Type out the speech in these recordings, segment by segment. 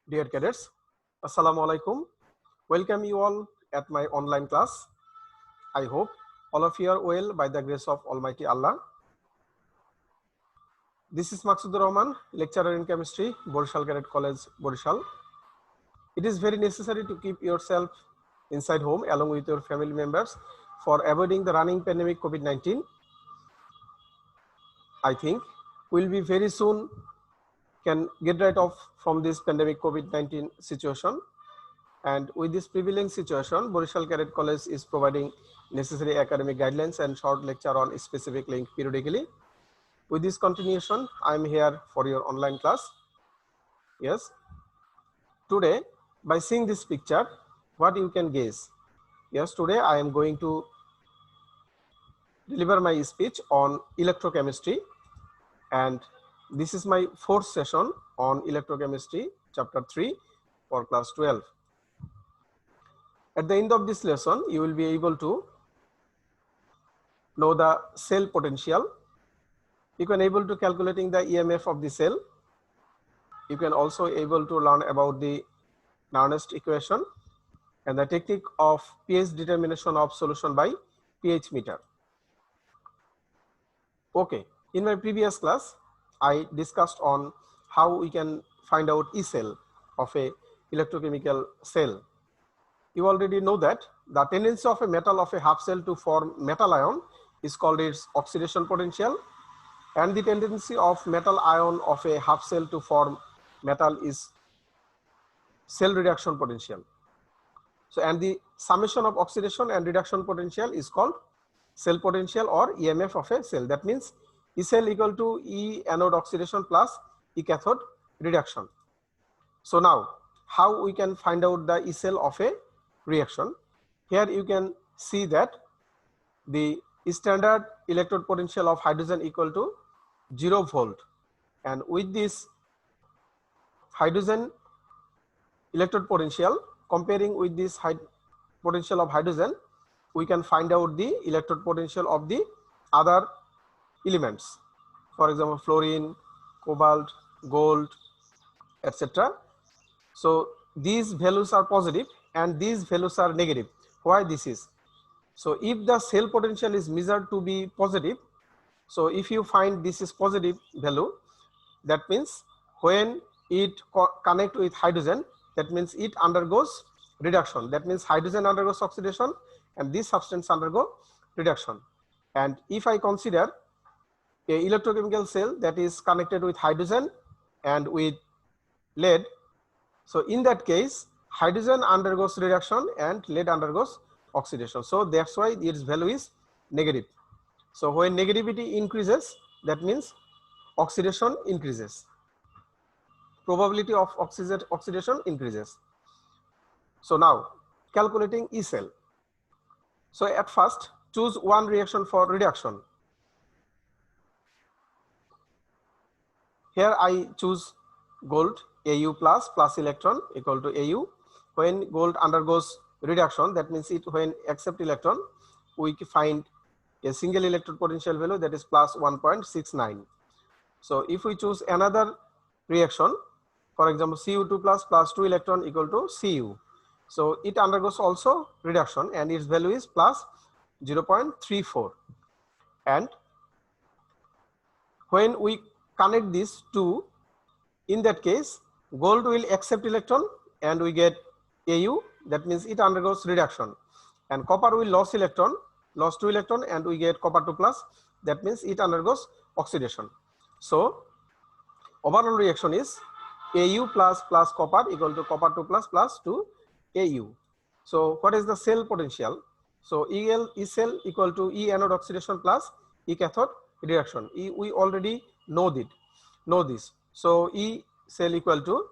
Dear cadets, Assalamu alaikum. Welcome you all at my online class. I hope all of you are well by the grace of Almighty Allah. This is Maqsudur Rahman, lecturer in chemistry, Borishal Cadet College, Borishal. It is very necessary to keep yourself inside home along with your family members for avoiding the running pandemic COVID-19. I think we'll be very soon can get rid of from this pandemic COVID-19 situation. And with this prevailing situation, Borishal Cadet College is providing necessary academic guidelines and short lecture on specific link periodically. With this continuation, I am here for your online class. Yes. Today, by seeing this picture, what you can guess? Yes, today I am going to deliver my speech on electrochemistry, and this is my fourth session on electrochemistry, chapter 3 for class 12. At the end of this lesson, you will be able to know the cell potential. You can able to calculating the EMF of the cell. You can also able to learn about the Nernst equation and the technique of pH determination of solution by pH meter. Okay, in my previous class, I discussed on how we can find out E cell of a electrochemical cell. You already know that the tendency of a metal of a half cell to form metal ion is called its oxidation potential, and the tendency of metal ion of a half cell to form metal is cell reduction potential. So, and the summation of oxidation and reduction potential is called cell potential or EMF of a cell. That means E cell equal to E anode oxidation plus E cathode reduction. So now, how we can find out the E cell of a reaction? Here you can see that the standard electrode potential of hydrogen equal to 0 volt, and with this hydrogen electrode potential comparing with this potential of hydrogen, we can find out the electrode potential of the other elements, for example fluorine, cobalt, gold, etc. So these values are positive and these values are negative. Why this is? So if the cell potential is measured to be positive, so if you find this is positive value, that means when it connect with hydrogen, that means it undergoes reduction. That means hydrogen undergoes oxidation and this substance undergo reduction. And if I consider a electrochemical cell that is connected with hydrogen and with lead, so in that case hydrogen undergoes reduction and lead undergoes oxidation. So that's why its value is negative. So when negativity increases, that means oxidation increases. Probability of oxidation increases. So now calculating E cell. So at first choose one reaction for reduction. Here I choose gold, Au plus electron equal to Au. When gold undergoes reduction, that means it when accept electron, we find a single electrode potential value that is plus 1.69. So if we choose another reaction, for example Cu2 plus 2 electron equal to Cu, so it undergoes also reduction and its value is plus 0.34. and when we connect these two, in that case gold will accept electron and we get Au, that means it undergoes reduction, and copper will lose 2 electron and we get copper 2 plus, that means it undergoes oxidation. So overall reaction is Au plus copper equal to copper 2 plus 2 Au. So what is the cell potential? So E cell equal to E anode oxidation plus E cathode reduction. We already know this. So E cell equal to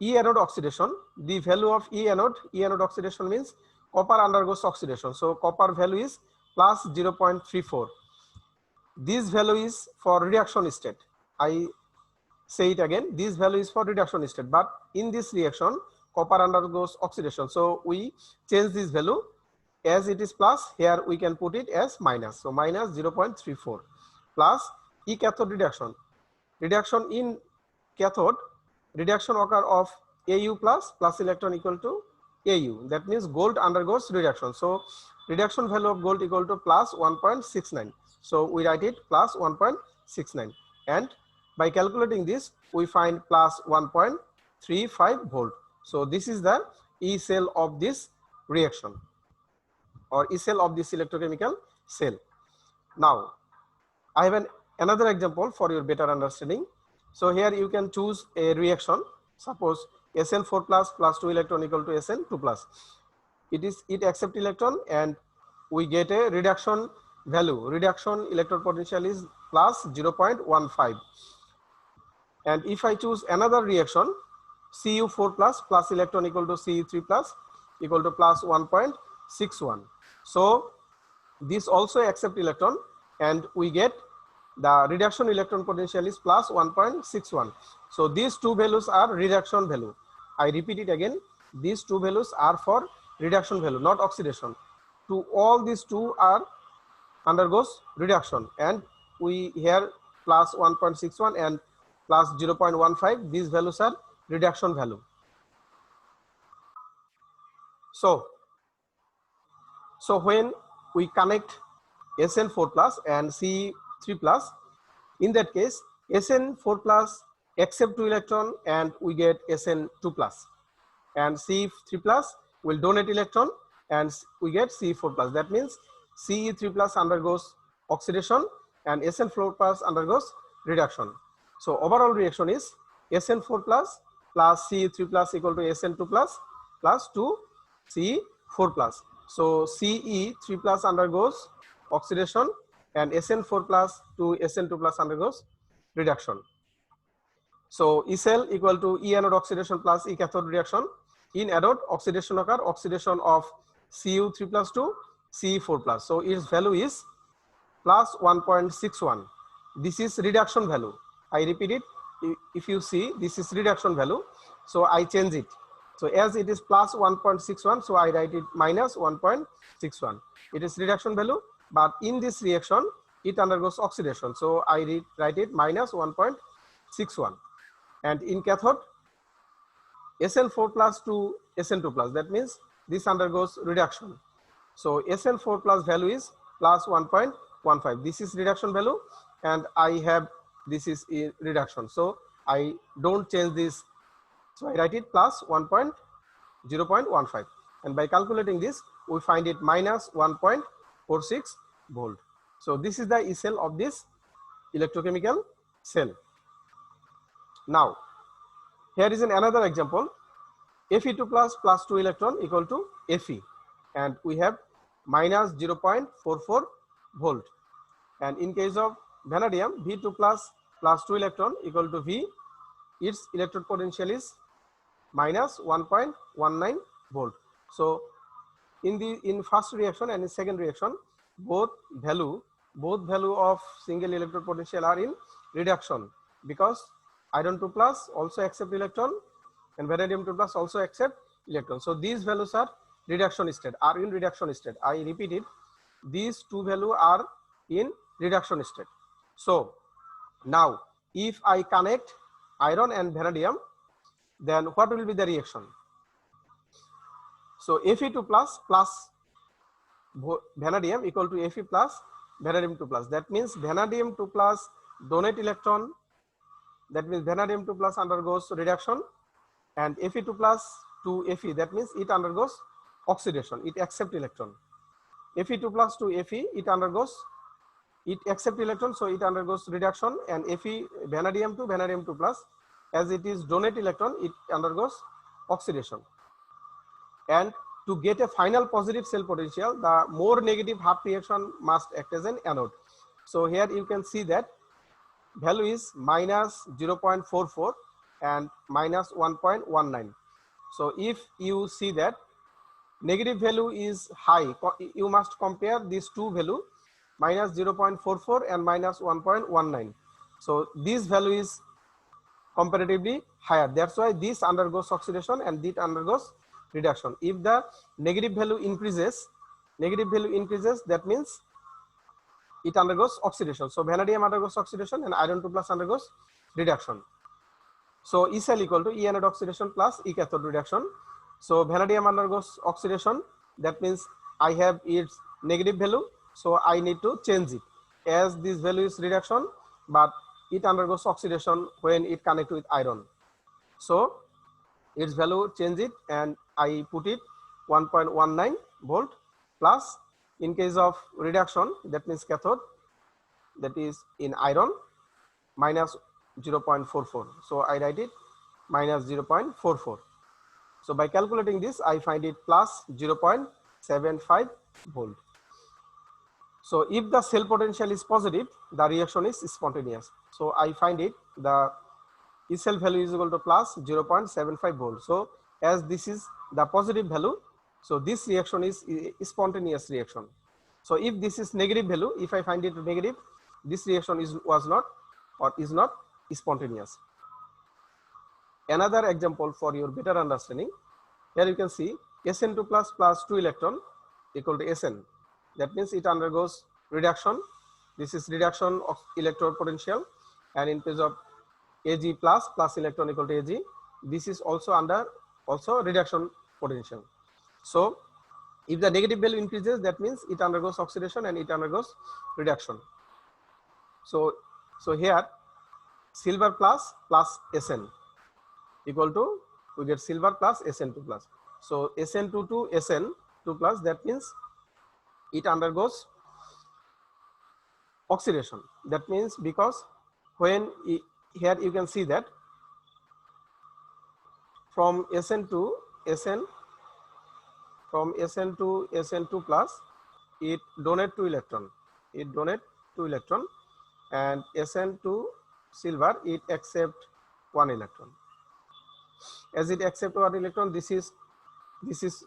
E anode oxidation. The value of E anode oxidation means copper undergoes oxidation. So copper value is plus 0.34. This value is for reduction state. I say it again, this value is for reduction state, but in this reaction copper undergoes oxidation, so we change this value. As it is plus, here we can put it as minus, so minus 0.34 plus E cathode reduction in cathode, reduction occur of Au plus electron equal to Au. That means gold undergoes reduction. So reduction value of gold equal to plus 1.69. So we write it plus 1.69, and by calculating this we find plus 1.35 volt. So this is the E cell of this reaction, or E cell of this electrochemical cell. Now I have another example for your better understanding. So here you can choose a reaction. Suppose Sn4 plus 2 electron equal to Sn2 plus. It accept electron and we get a reduction value. Reduction electron potential is plus 0.15. And if I choose another reaction, Cu4 plus electron equal to Cu3 plus equal to plus 1.61. So this also accept electron and we get the reduction electron potential is plus 1.61. So these two values are reduction value. I repeat it again. These two values are for reduction value, not oxidation. To all these two are undergoes reduction, and we here plus 1.61 and plus 0.15. These values are reduction value. So when we connect Sn4 plus and C3 plus, in that case Sn4 plus accept 2 electron and we get Sn2 plus, and C3 plus will donate electron and we get C4 plus. That means Ce3 plus undergoes oxidation and Sn4 plus undergoes reduction. So overall reaction is Sn4 plus Ce3 plus equal to Sn2 plus 2 Ce4 plus. So Ce3 plus undergoes oxidation and Sn4 plus to Sn2 plus undergoes reduction. So E cell equal to E anode oxidation plus E cathode reaction. In anode oxidation occur, oxidation of Cu3 plus to Ce4 plus. So its value is plus 1.61. This is reduction value. I repeat it. If you see, this is reduction value. So I change it. So as it is plus 1.61, so I write it minus 1.61. It is reduction value, but in this reaction, it undergoes oxidation. So I write it minus 1.61. And in cathode, Sn4 plus to Sn2 plus. That means this undergoes reduction. So Sn4 plus value is plus 1.15. This is reduction value, and I have this is a reduction. So I don't change this. So I write it plus 0.15. And by calculating this, we find it minus 1.46 volt. So this is the E cell of this electrochemical cell. Now, here is another example. Fe2 plus 2 electron equal to Fe, and we have minus 0.44 volt. And in case of vanadium, V2 plus 2 electron equal to V, its electrode potential is minus 1.19 volt. So in first reaction and in second reaction, both value of single electrode potential are in reduction, because iron 2 plus also accept electron and vanadium 2 plus also accept electron. So these values are reduction state, are in reduction state. I repeat it, these two values are in reduction state. So now if I connect iron and vanadium, then what will be the reaction? So Fe2 plus vanadium equal to Fe plus vanadium 2 plus. That means vanadium 2 plus donate electron. That means vanadium 2 plus undergoes reduction, and Fe2 plus to Fe, that means it undergoes oxidation, it accept electron. Fe2 plus to Fe, it accept electron, so it undergoes reduction, and Fe vanadium to vanadium 2 plus, as it is donate electron, it undergoes oxidation. And to get a final positive cell potential, the more negative half reaction must act as an anode. So here you can see that value is minus 0.44 and minus 1.19. So if you see that negative value is high, you must compare these two value, minus 0.44 and minus 1.19. So this value is comparatively higher. That's why this undergoes oxidation and this undergoes reduction. If the negative value increases, that means it undergoes oxidation. So vanadium undergoes oxidation and iron 2 plus undergoes reduction. So E cell equal to E anode oxidation plus E cathode reduction. So vanadium undergoes oxidation. That means I have its negative value. So I need to change it, as this value is reduction, but it undergoes oxidation when it connects with iron. So its value change it, and I put it 1.19 volt plus. In case of reduction, that means cathode, that is in iron, minus 0.44. So I write it minus 0.44. So by calculating this, I find it plus 0.75 volt. So if the cell potential is positive, the reaction is spontaneous. So I find it the E cell value is equal to plus 0.75 volt. So as this is the positive value, so this reaction is a spontaneous reaction. So if this is negative value, if I find it negative, this reaction was not or is not spontaneous. Another example for your better understanding, here you can see Sn2 plus 2 electron equal to Sn. That means it undergoes reduction. This is reduction of electrode potential, and in case of Ag plus electron equal to Ag, this is also under reduction potential. So if the negative value increases, that means it undergoes oxidation and it undergoes reduction. So here silver plus Sn equal to, we get silver plus Sn2 plus. So Sn2 to Sn2 plus, that means it undergoes oxidation. That means because when here you can see that from Sn to Sn, from Sn to Sn2 plus, it donate 2 electron. It donate 2 electron, and Sn to silver, it accept 1 electron. As it accept 1 electron, this is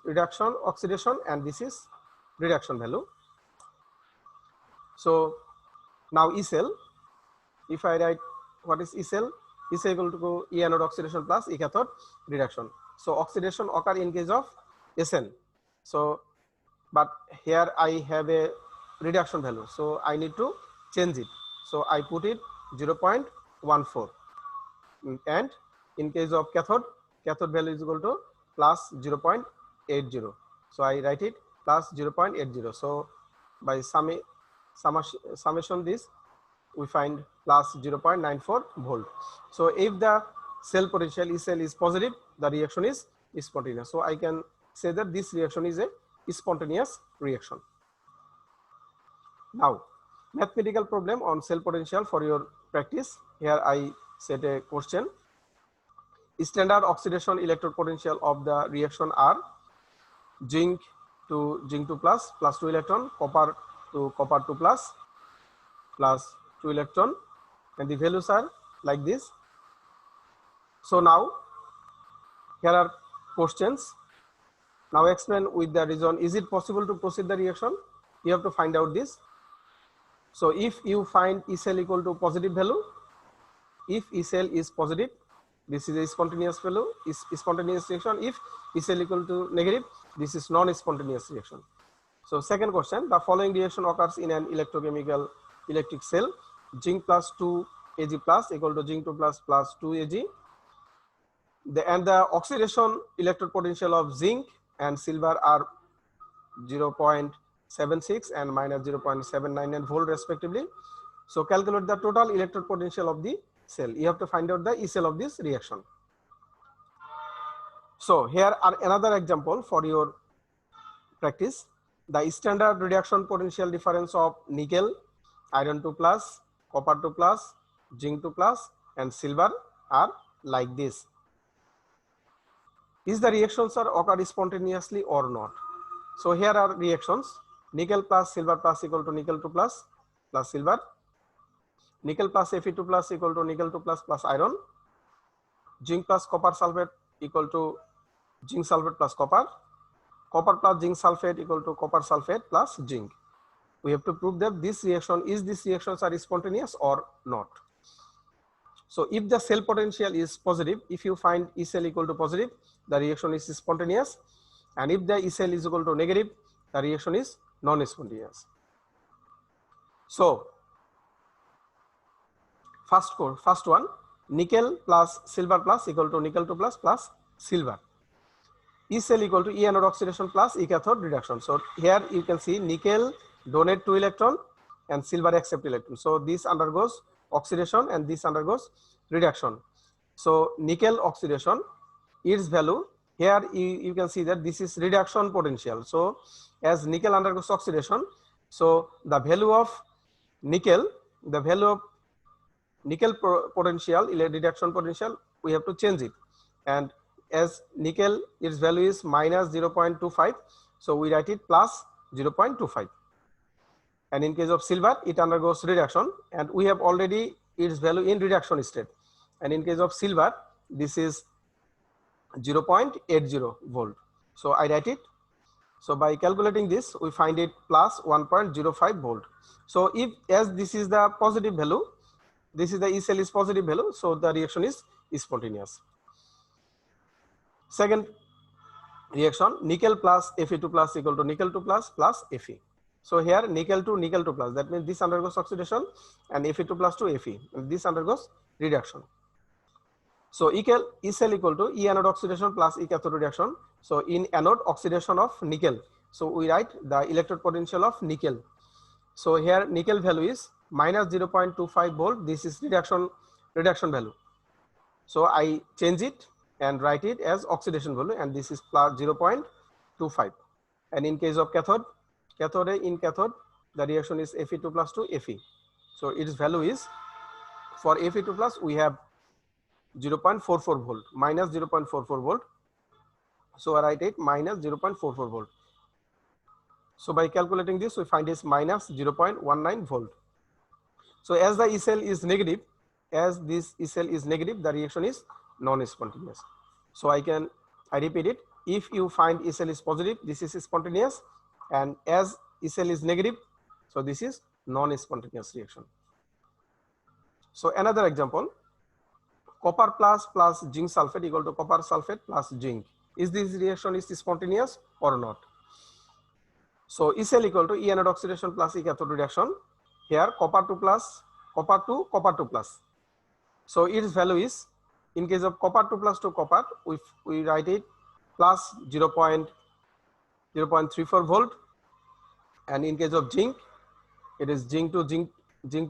reduction, oxidation, and this is reduction value. So now E cell, if I write what is E cell, E cell equal to E anode oxidation plus E cathode reduction. So oxidation occur in case of Sn. So but here I have a reduction value, so I need to change it. So I put it 0.14, and in case of cathode value is equal to plus 0.80. So I write it plus 0.80. So by summation this, we find plus 0.94 volt. So if the cell potential E cell is positive, the reaction is spontaneous. So I can say that this reaction is a spontaneous reaction. Now, mathematical problem on cell potential for your practice. Here I set a question. Standard oxidation electrode potential of the reaction are zinc to zinc 2 plus 2 electron, copper to copper 2 plus 2 electron, and the values are like this. So now here are questions. Now explain with the reason, is it possible to proceed the reaction? You have to find out this. So if you find E cell equal to positive value, if E cell is positive, this is a spontaneous value, is spontaneous reaction. If E cell equal to negative, this is non-spontaneous reaction. So second question, the following reaction occurs in an electrochemical electric cell. Zinc plus 2 Ag plus equal to zinc 2 plus 2 Ag. And the oxidation electrode potential of zinc and silver are 0.76 and minus 0.799 volt respectively. So calculate the total electrode potential of the cell. You have to find out the E cell of this reaction. So here are another example for your practice. The standard reduction potential difference of nickel, iron 2 plus, copper 2 plus, zinc 2 plus, and silver are like this. Is the reactions are occur spontaneously or not? So here are reactions. Nickel plus silver plus equal to nickel 2 plus silver. Nickel plus Fe2 plus equal to nickel 2 plus iron. Zinc plus copper sulfate equal to zinc sulfate plus copper. Copper plus zinc sulfate equal to copper sulfate plus zinc. We have to prove that these reactions are spontaneous or not. So if the cell potential is positive, if you find E cell equal to positive, the reaction is spontaneous, and if the E cell is equal to negative, the reaction is non-spontaneous. So first one, nickel plus silver plus equal to nickel 2 plus silver. E cell equal to E anode oxidation plus E cathode reduction. So here you can see nickel donate 2 electron and silver accept electron. So this undergoes oxidation and this undergoes reduction. So nickel oxidation, its value here you can see that this is reduction potential. So as nickel undergoes oxidation, so the value of nickel, potential, reduction potential, we have to change it. And as nickel, its value is minus 0.25, so we write it plus 0.25. And in case of silver, it undergoes reduction, and we have already its value in reduction state. And in case of silver, this is 0.80 volt. So I write it. So by calculating this, we find it plus 1.05 volt. So if as this is the positive value, this is the E cell is positive value, so the reaction is spontaneous. Second reaction, nickel plus Fe2 plus equal to nickel 2 plus Fe. So here nickel 2 plus, that means this undergoes oxidation, and Fe2 plus to Fe, and this undergoes reduction. So E cell equal to E anode oxidation plus E cathode reduction. So in anode oxidation of nickel, so we write the electrode potential of nickel. So here nickel value is minus 0.25 volt. This is reduction value. So I change it and write it as oxidation value, and this is plus 0.25. And in case of cathode, in cathode the reaction is Fe2 plus to Fe. So its value is, for Fe2 plus we have 0.44 volt, minus 0.44 volt. So I write it minus 0.44 volt. So by calculating this, we find is minus 0.19 volt. So as the E cell is negative, as this E cell is negative, the reaction is non-spontaneous. So I repeat it. If you find E cell is positive, this is spontaneous, and as E cell is negative, so this is non-spontaneous reaction. So another example, copper plus zinc sulfate equal to copper sulfate plus zinc. Is this reaction is spontaneous or not? So E cell equal to E anode oxidation plus E cathode reduction. Here copper to copper 2 plus. So its value is, in case of copper 2 plus to copper, we write it plus 0.34 volt, and in case of zinc, it is zinc 2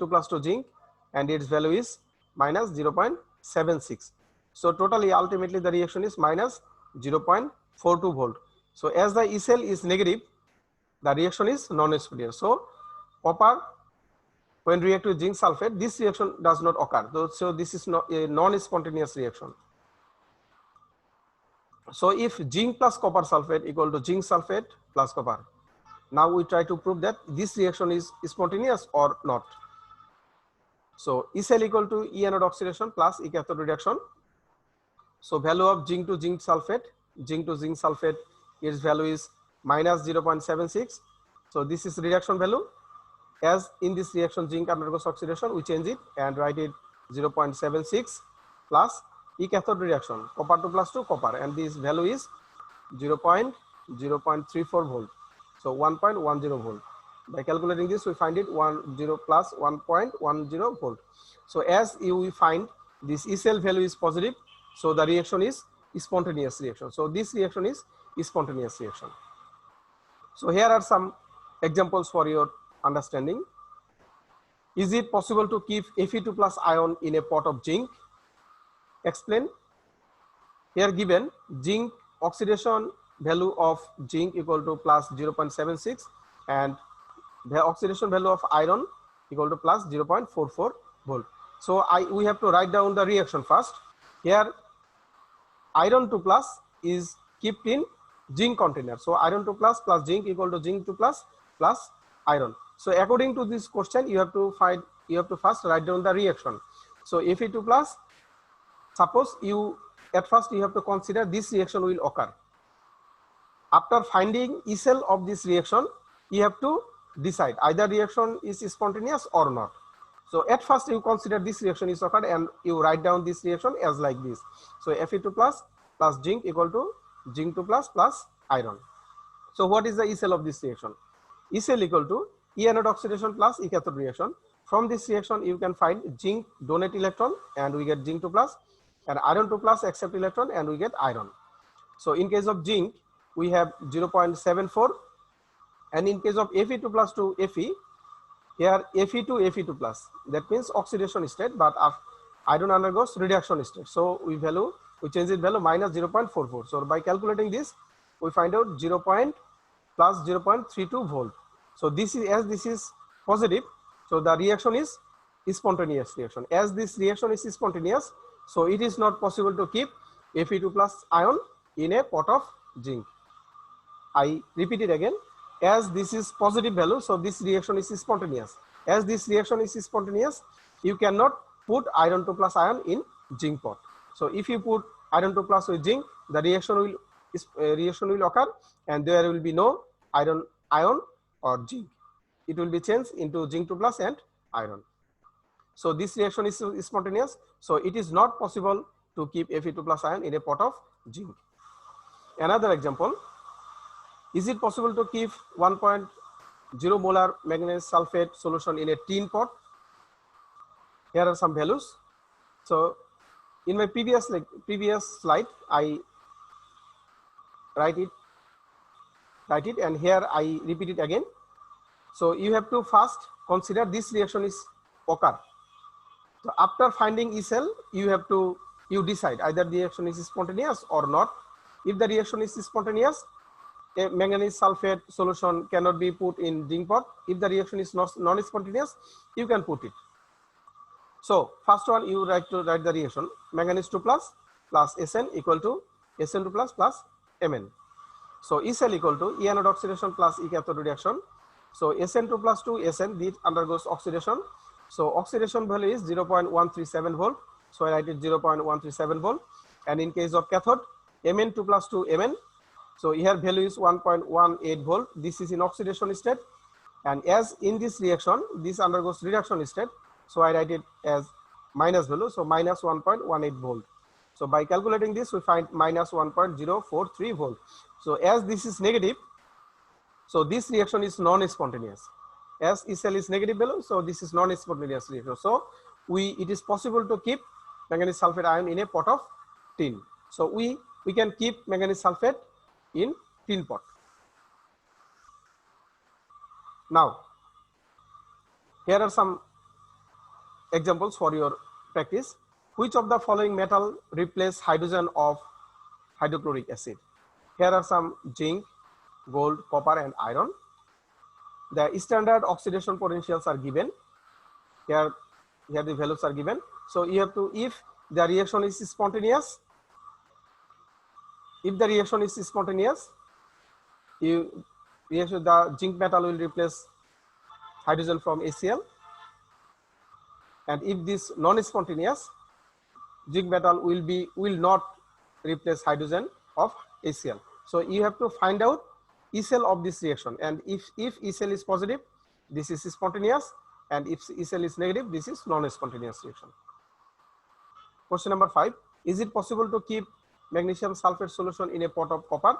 plus to zinc, and its value is minus 0.76. So totally ultimately the reaction is minus 0.42 volt. So as the E cell is negative, the reaction is non-spontaneous. So copper, when react with zinc sulfate, this reaction does not occur. So this is not a non-spontaneous reaction. So if zinc plus copper sulfate equal to zinc sulfate plus copper, now we try to prove that this reaction is spontaneous or not. So E cell equal to E anode oxidation plus E cathode reduction. So value of zinc to zinc sulfate, its value is minus 0.76. So this is reduction value. As in this reaction zinc undergoes oxidation, we change it and write it 0.76 plus E cathode reduction, copper 2 plus to copper, and this value is 0.34 volt. So 1.10 volt. By calculating this, we find it 10 plus 1.10 volt. So as we find this E cell value is positive, so the reaction is spontaneous reaction. So this reaction is spontaneous reaction. So here are some examples for your understanding. Is it possible to keep Fe2 plus ion in a pot of zinc? Explain. Here given zinc oxidation value of zinc equal to plus 0.76 and the oxidation value of iron equal to plus 0.44 volt. So we have to write down the reaction first. Here iron 2 plus is kept in zinc container. So iron 2 plus zinc equal to zinc 2 plus iron. So according to this question, you have to first write down the reaction. So Fe2 plus, suppose at first you have to consider this reaction will occur. After finding E cell of this reaction, you have to decide either reaction is spontaneous or not. So at first you consider this reaction is occurred and you write down this reaction as like this. So Fe2 plus zinc equal to zinc 2 plus iron. So what is the E cell of this reaction? E cell equal to E anode oxidation plus E cathode reaction. From this reaction, you can find zinc donate electron and we get zinc 2 plus, and iron 2 plus accept electron and we get iron. So in case of zinc, we have 0.74, and in case of Fe2 plus to Fe, here Fe2 Fe2 plus, that means oxidation state, but iron undergoes reduction state. So we change its value minus 0.44. So by calculating this, we find out 0. Plus 0.32 volt. So this is, as this is positive, so the reaction is spontaneous reaction. As this reaction is spontaneous, so it is not possible to keep Fe2 plus ion in a pot of zinc. I repeat it again. As this is positive value, so this reaction is spontaneous. As this reaction is spontaneous, you cannot put iron 2 plus ion in zinc pot. So if you put iron 2 plus with zinc, the reaction will occur, and there will be no iron ion or zinc. It will be changed into zinc 2 plus and iron. So this reaction is spontaneous. So it is not possible to keep Fe2 plus ion in a pot of zinc. Another example, is it possible to keep 1.0 molar manganese sulfate solution in a tin pot? Here are some values. So in my previous slide, I write it, and here I repeat it again. So you have to first consider this reaction is occur. So after finding E cell, you decide either the reaction is spontaneous or not. If the reaction is spontaneous, a manganese sulfate solution cannot be put in zinc pot. If the reaction is non-spontaneous, you can put it. So first one, you write the reaction: manganese 2 plus Sn equal to Sn2 plus Mn. So E cell equal to E anode oxidation plus E cathode reduction. So Sn2 plus 2 Sn, this undergoes oxidation. So oxidation value is 0.137 volt. So I write it 0.137 volt. And in case of cathode, Mn2 plus 2 Mn. So here value is 1.18 volt. This is in oxidation state. And as in this reaction, this undergoes reduction state. So I write it as minus value. So minus 1.18 volt. So by calculating this, we find minus 1.043 volt. So as this is negative, so this reaction is non-spontaneous. As E cell is negative value, so this is non-spontaneous reaction. So it is possible to keep manganese sulfate ion in a pot of tin. So we can keep manganese sulfate in tin pot. Now, here are some examples for your practice. Which of the following metal replace hydrogen of hydrochloric acid? Here are some zinc, gold, copper, and iron. The standard oxidation potentials are given. Here the values are given. So you have to, if the reaction is spontaneous, the zinc metal will replace hydrogen from HCl. And if this non-spontaneous, zinc metal will not replace hydrogen of HCl. So you have to find out E cell of this reaction, and if E cell is positive, this is spontaneous, and if E cell is negative, this is non-spontaneous reaction. Question number 5: is it possible to keep magnesium sulfate solution in a pot of copper?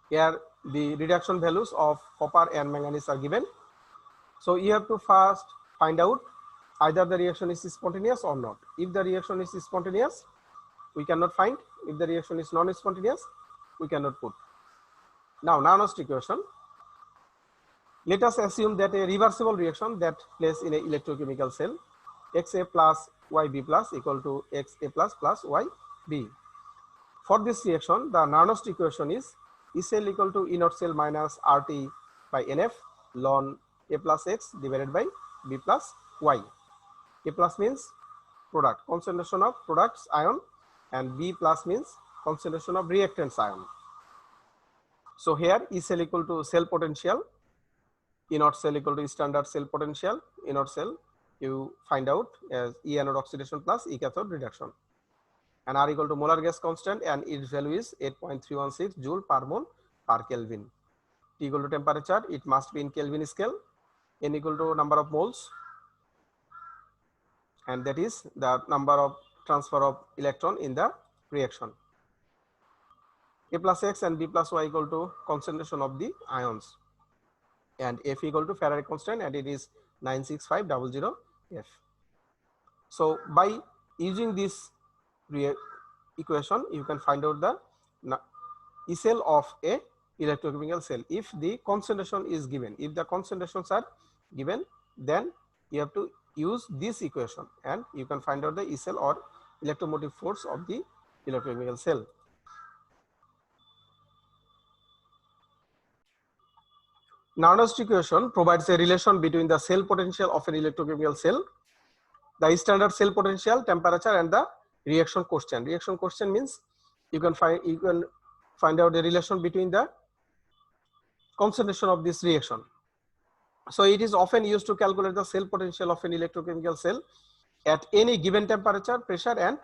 Here the reduction values of copper and manganese are given. So you have to first find out either the reaction is spontaneous or not. If the reaction is spontaneous, we cannot find. If the reaction is non-spontaneous, we cannot put. Now, Nernst equation. Let us assume that a reversible reaction that plays in a electrochemical cell, Xa plus Yb plus equal to Xa plus Yb. For this reaction, the Nernst equation is E cell equal to E naught cell minus RT by NF ln A plus X divided by B plus Y. A plus means product, concentration of products ion, and B plus means concentration of reactants ion. So here E cell equal to cell potential, E naught cell equal to standard cell potential. E naught cell you find out as E anode oxidation plus E cathode reduction, and R equal to molar gas constant, and its value is 8.316 joule per mole per Kelvin. T equal to temperature, it must be in Kelvin scale. N equal to number of moles, and that is the number of transfer of electron in the reaction. A plus X and B plus Y equal to concentration of the ions, and F equal to Faraday constant, and it is 96500F. So by using this equation, you can find out the E cell of a electrochemical cell. If the concentration is given, if the concentrations are given, then you have to use this equation and you can find out the E cell or electromotive force of the electrochemical cell. Nernst equation provides a relation between the cell potential of an electrochemical cell, the standard cell potential, temperature, and the reaction quotient. Reaction quotient means you can find out the relation between the concentration of this reaction. So it is often used to calculate the cell potential of an electrochemical cell at any given temperature, pressure, and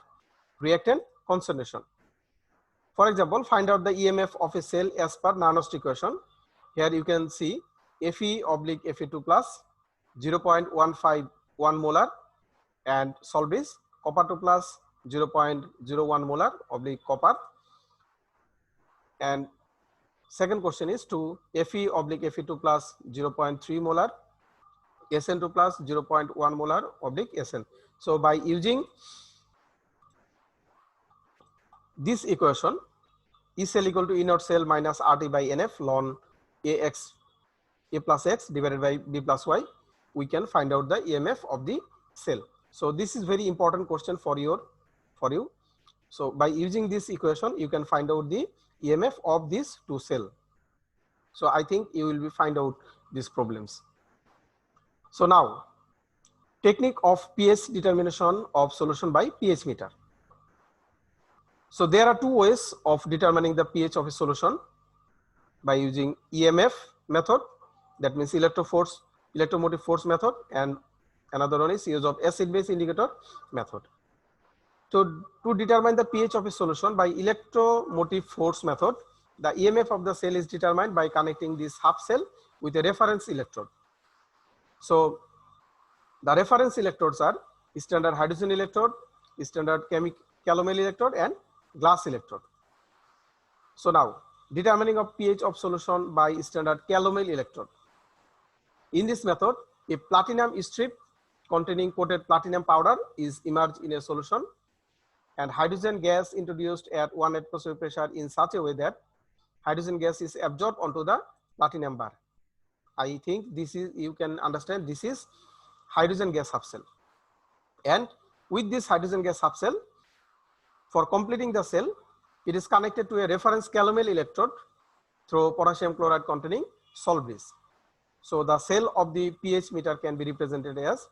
reactant concentration. For example, find out the EMF of a cell as per Nernst equation. Here you can see Fe/Fe2 plus 0.151 molar and Solvay copper 2 plus 0.01 molar oblique copper. And second question is to Fe/Fe2 plus 0.3 molar, Sn2 plus 0.1 molar oblique Sn. So by using this equation, E cell equal to E naught cell minus RT by NF ln A plus X divided by B plus Y, we can find out the EMF of the cell. So this is very important question for you. So by using this equation, you can find out the EMF of these two cells. So I think you will find out these problems. So now, technique of pH determination of solution by pH meter. So there are two ways of determining the pH of a solution by using EMF method, that means electromotive force method, and another one is use of acid base indicator method. So to determine the pH of a solution by electromotive force method, the EMF of the cell is determined by connecting this half cell with a reference electrode. So the reference electrodes are standard hydrogen electrode, standard calomel electrode, and glass electrode. So now determining of pH of solution by standard calomel electrode. In this method, a platinum strip containing coated platinum powder is immersed in a solution and hydrogen gas introduced at 1 atmosphere pressure in such a way that hydrogen gas is absorbed onto the platinum bar. I think this is, you can understand, this is hydrogen gas half cell. And with this hydrogen gas half cell, for completing the cell, it is connected to a reference calomel electrode through potassium chloride containing Solvay. So the cell of the pH meter can be represented as,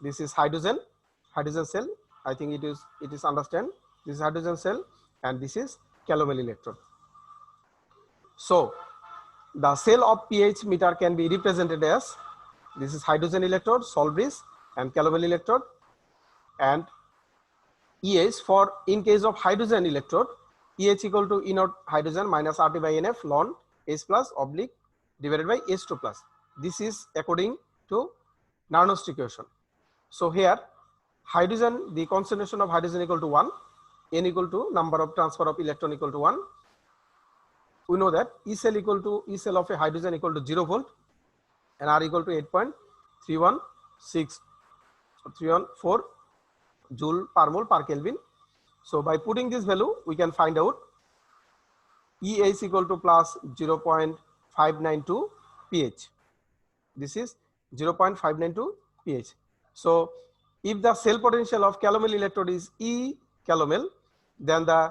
this is hydrogen cell. I think it is understand. This is hydrogen cell and this is calomel electrode. So the cell of pH meter can be represented as, this is hydrogen electrode, Solvay, and calomel electrode, and EH for in case of hydrogen electrode, EH equal to E naught hydrogen minus RT by NF ln H plus oblique divided by H2 plus. This is according to Nernst equation. So here hydrogen, the concentration of hydrogen equal to 1, N equal to number of transfer of electron equal to 1. We know that E cell of a hydrogen equal to 0 volt and R equal to 8.314 joule per mole per Kelvin. So by putting this value, we can find out EH equal to plus 0.592 pH. This is 0.592 pH. So if the cell potential of calomel electrode is E calomel, then the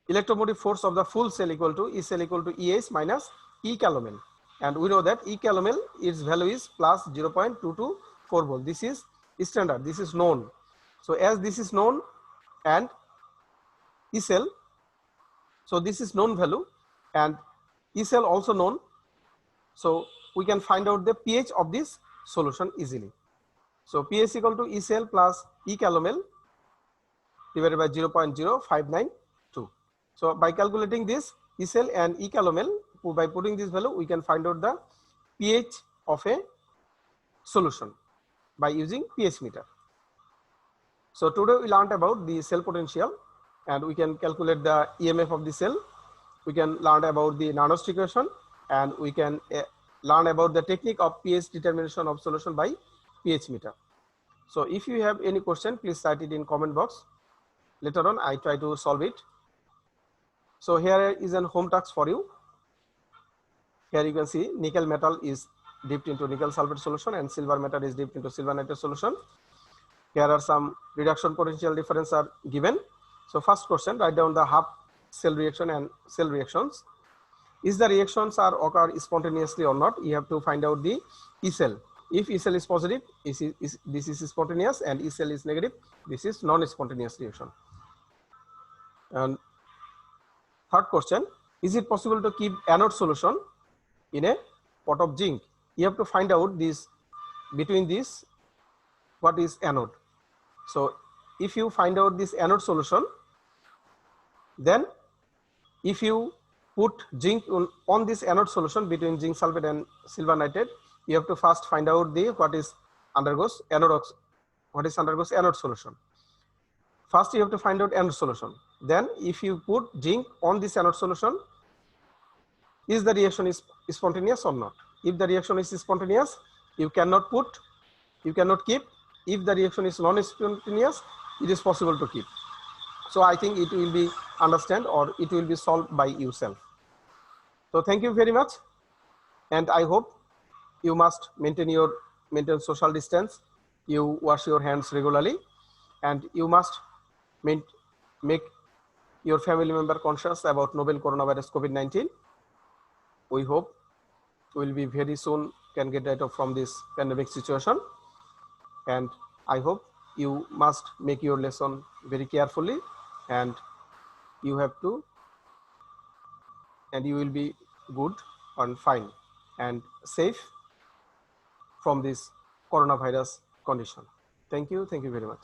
electromotive force of the full cell equal to E cell equal to EH minus E calomel. And we know that E calomel, its value is plus 0.224 volt. This is standard, this is known. So as this is known and E cell, so this is known value and E cell also known. So we can find out the pH of this solution easily. So pH equal to E cell plus E calomel divided by 0.0592. So by calculating this E cell and E calomel, by putting this value, we can find out the pH of a solution by using pH meter. So today we learned about the cell potential and we can calculate the EMF of the cell. We can learn about the Nernst equation and we can learn about the technique of pH determination of solution by pH meter. So if you have any question, please write it in comment box. Later on, I try to solve it. So here is an home task for you. Here you can see nickel metal is dipped into nickel sulfate solution and silver metal is dipped into silver nitrate solution. Here are some reduction potential difference are given. So first question, write down the half cell reaction and cell reactions. Is the reactions are occur spontaneously or not? You have to find out the E cell. If E cell is positive, this is spontaneous, and E cell is negative, this is non-spontaneous reaction. And third question, is it possible to keep anode solution in a pot of zinc? You have to find out this between this what is anode. So if you find out this anode solution, then if you put zinc on this anode solution between zinc sulfate and silver nitrate, you have to first find out the what undergoes anode solution. First you have to find out anode solution. Then if you put zinc on this anode solution, is the reaction is spontaneous or not? If the reaction is spontaneous, you cannot keep. If the reaction is non-spontaneous, it is possible to keep. So I think it will be understand or it will be solved by yourself. So thank you very much, and I hope you must maintain social distance. You wash your hands regularly, and you must make your family member conscious about novel coronavirus COVID-19. We hope we'll be very soon can get out from this pandemic situation, and I hope you must make your lesson very carefully, and you have to, and you will be good and fine and safe from this coronavirus condition. Thank you very much.